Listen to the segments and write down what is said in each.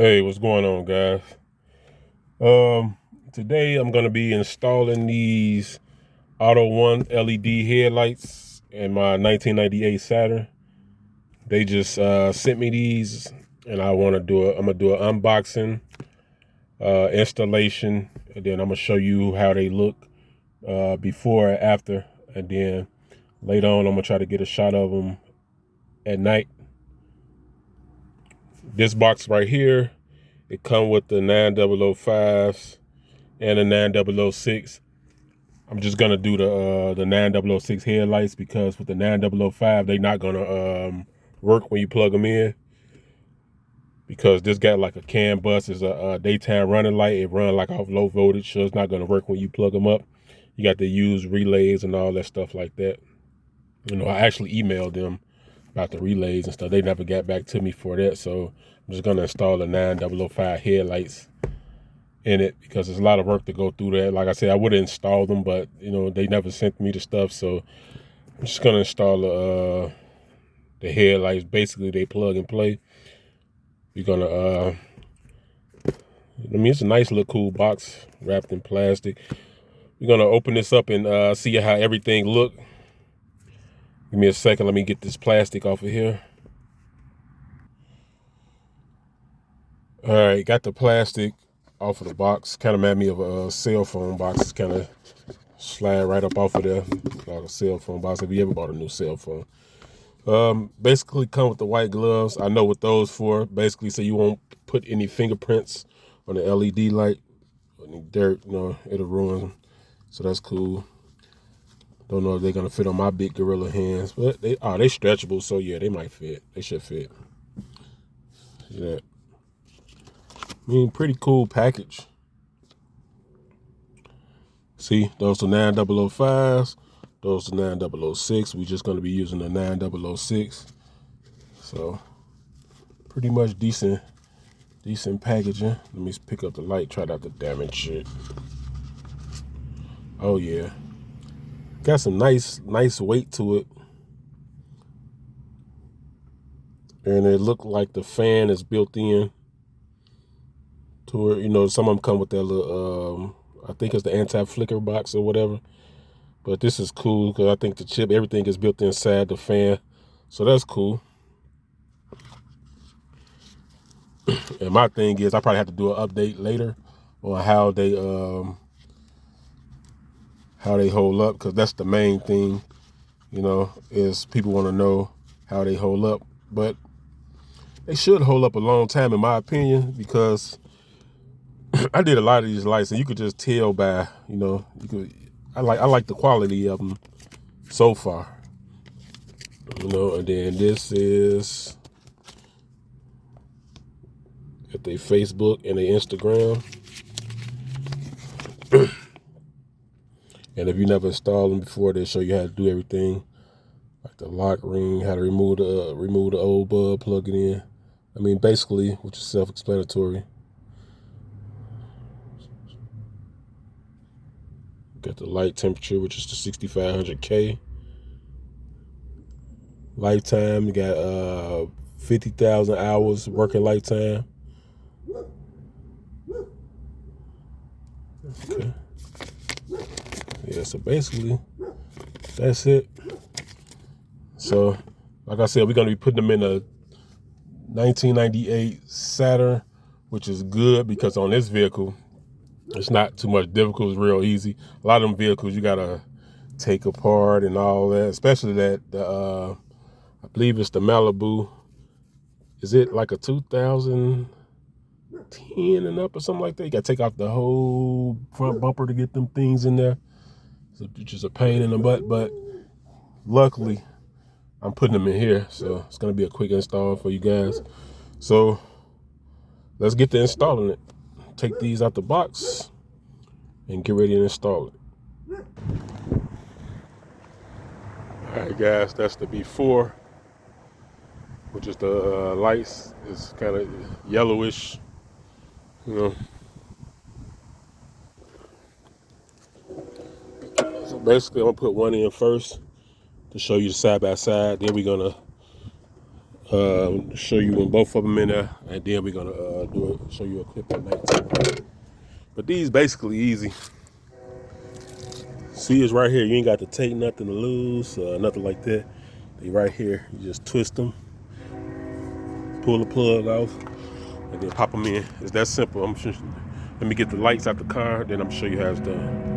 Hey, what's going on, guys? Um, Today I'm gonna be installing these Autoone LED headlights in my 1998 Saturn. They just sent me these, and I'm gonna do an unboxing, installation, and then I'm gonna show you how they look before and after, and then later on I'm gonna try to get a shot of them at night. This box right here, it come with the 9005s and the 9006. I'm just gonna do the 9006 headlights because with the 9005 they're not gonna work when you plug them in, because this got like a CAN bus. It's a daytime running light. It run like off low voltage, so it's not gonna work when you plug them up. You got to use relays and all that stuff like that. I actually emailed them about the relays and stuff. They never got back to me for that, so I'm just gonna install the 9005 headlights in it because there's a lot of work to go through that. Like I said, I would have installed them, but they never sent me the stuff, so I'm just gonna install the headlights. Basically, they plug and play. You're gonna it's a nice little cool box wrapped in plastic. We're gonna open this up and see how everything look. Give me a second. Let me get this plastic off of here. All right, got the plastic off of the box. Kind of made me of a cell phone box. It's kind of slide right up off of there like a cell phone box if you ever bought a new cell phone. Basically come with the white gloves. I know what those for. Basically, so you won't put any fingerprints on the LED light. Any dirt, it'll ruin them. So that's cool. Don't know if they're gonna fit on my big gorilla hands, but they stretchable, so yeah, they might fit. They should fit. See that? Pretty cool package. See, those are 9005s. Those are 9006. We're just gonna be using the 9006. So pretty much decent packaging. Let me pick up the light, try not to damage shit. Oh yeah. Got some nice weight to it. And it looked like the fan is built in to it. Some of them come with that little, I think it's the anti-flicker box or whatever. But this is cool because I think the chip, everything is built inside the fan. So that's cool. And my thing is, I probably have to do an update later on how they hold up, because that's the main thing, is people want to know how they hold up. But they should hold up a long time, in my opinion, because I did a lot of these lights, and you could just tell by, I like the quality of them so far, and then this is at their Facebook and their Instagram. And if you never installed them before, they show you how to do everything, like the lock ring, how to remove the old bulb, plug it in. Basically, which is self-explanatory. Got the light temperature, which is the 6500K. Lifetime, you got 50,000 hours working lifetime. Okay. Yeah, so basically, that's it. So, like I said, we're going to be putting them in a 1998 Saturn, which is good because on this vehicle, it's not too much difficult. It's real easy. A lot of them vehicles you got to take apart and all that, especially I believe it's the Malibu. Is it like a 2010 and up or something like that? You got to take out the whole front bumper to get them things in there. So it's just a pain in the butt, but luckily I'm putting them in here, so it's going to be a quick install for you guys. So let's get to installing it. Take these out the box and get ready to install it. All right, guys, that's the before, which is the lights is kind of yellowish, So basically, I'm gonna put one in first to show you side by side. Then we're gonna Show you when both of them in there, and then we're gonna show you a clip at night. But these basically easy. See, it's right here. You ain't got to take nothing to lose, nothing like that. They right here. You just twist them, pull the plug off, and then pop them in. It's that simple. Let me get the lights out the car, then I'm gonna show you how it's done.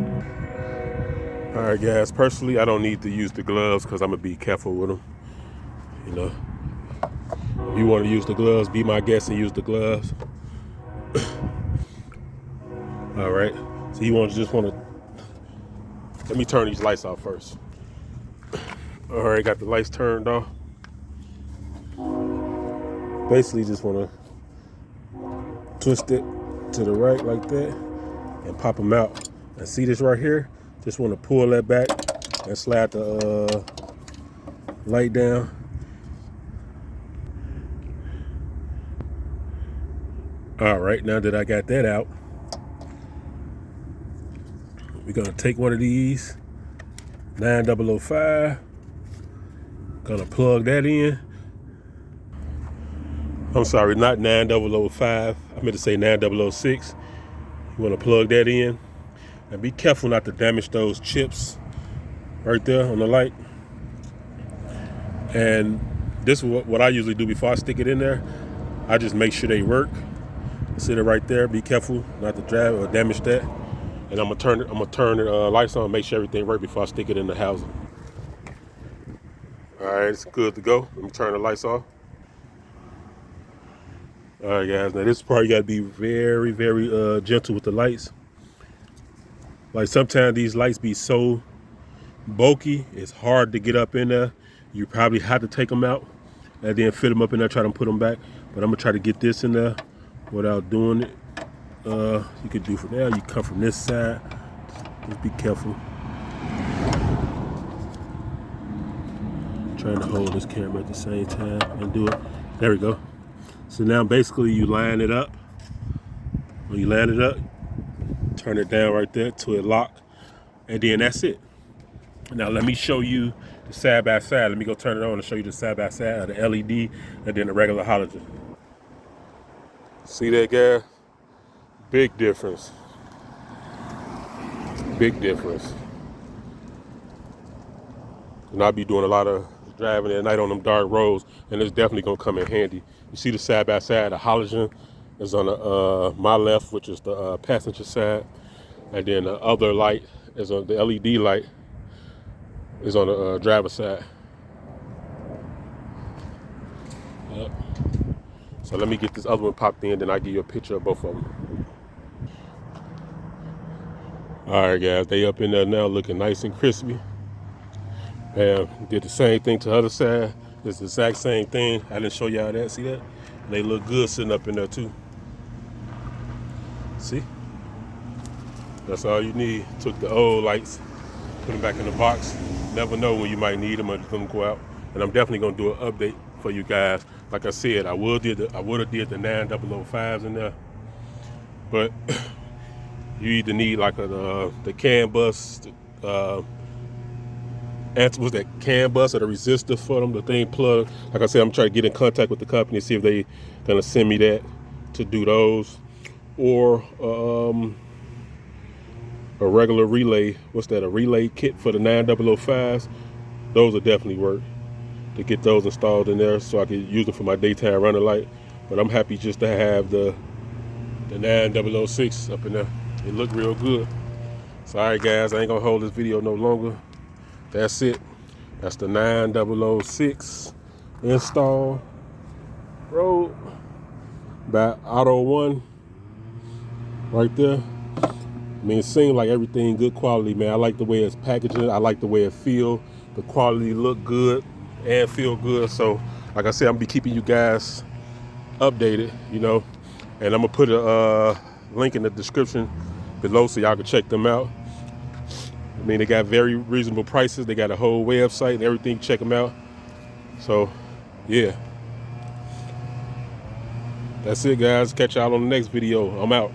All right, guys. Personally, I don't need to use the gloves because I'm gonna be careful with them. You know, if you want to use the gloves, be my guest and use the gloves. All right. So you just want to. Let me turn these lights off first. All right, got the lights turned off. Basically, just want to twist it to the right like that and pop them out. And see this right here? Just want to pull that back and slide the light down. All right, now that I got that out, we're gonna take one of these 9005, gonna plug that in. I'm sorry, not 9005, I meant to say 9006. You wanna plug that in, and be careful not to damage those chips right there on the light. And this is what I usually do before I stick it in there. I just make sure they work. Sit it right there, be careful not to drive or damage that. And I'm gonna turn the lights on, make sure everything works before I stick it in the housing. All right, it's good to go. Let me turn the lights off. All right, guys. Now this part you gotta be very, very gentle with the lights. Like sometimes these lights be so bulky, it's hard to get up in there. You probably have to take them out and then fit them up in there, try to put them back. But I'm gonna try to get this in there without doing it. You could do from there. You come from this side. Just be careful. Trying to hold this camera at the same time and do it. There we go. So now basically you line it up. When you line it up, turn it down right there till it lock, and then that's it. Now let me show you the side by side. Let me go turn it on and show you the side by side of the LED and then the regular halogen. See that, guys? Big difference. Big difference. And I'll be doing a lot of driving at night on them dark roads, and it's definitely gonna come in handy. You see the side by side, the halogen is on my left, which is the passenger side, and then the other light is on the LED light is on the driver's side. Yep. So let me get this other one popped in, then I'll give you a picture of both of them. All right, guys, they up in there now looking nice and crispy. And did the same thing to the other side. It's the exact same thing. I didn't show y'all that. See that? They look good sitting up in there too. See? That's all you need. Took the old lights, put them back in the box. Never know when you might need them or them go out. And I'm definitely gonna do an update for you guys. Like I said, I would have did the 9005s in there, but you either need like the CAN bus, was that CAN bus or the resistor for them, the thing plug. Like I said, I'm trying to get in contact with the company, see if they gonna send me that to do those, or a regular relay. What's that? A relay kit for the 9005s. Those will definitely work to get those installed in there, so I can use them for my daytime running light. But I'm happy just to have the 9006 up in there. It look real good. So all right, guys, I ain't gonna hold this video no longer. That's it. That's the 9006 install road by Autoone right there. I mean, it seems like everything good quality, man. I like the way it's packaging. I like the way it feel. The quality look good and feel good. So, like I said, I'm gonna be keeping you guys updated, you know. And I'm gonna put a link in the description below so y'all can check them out. I mean, they got very reasonable prices. They got a whole website and everything. Check them out. So, yeah. That's it, guys. Catch y'all on the next video. I'm out.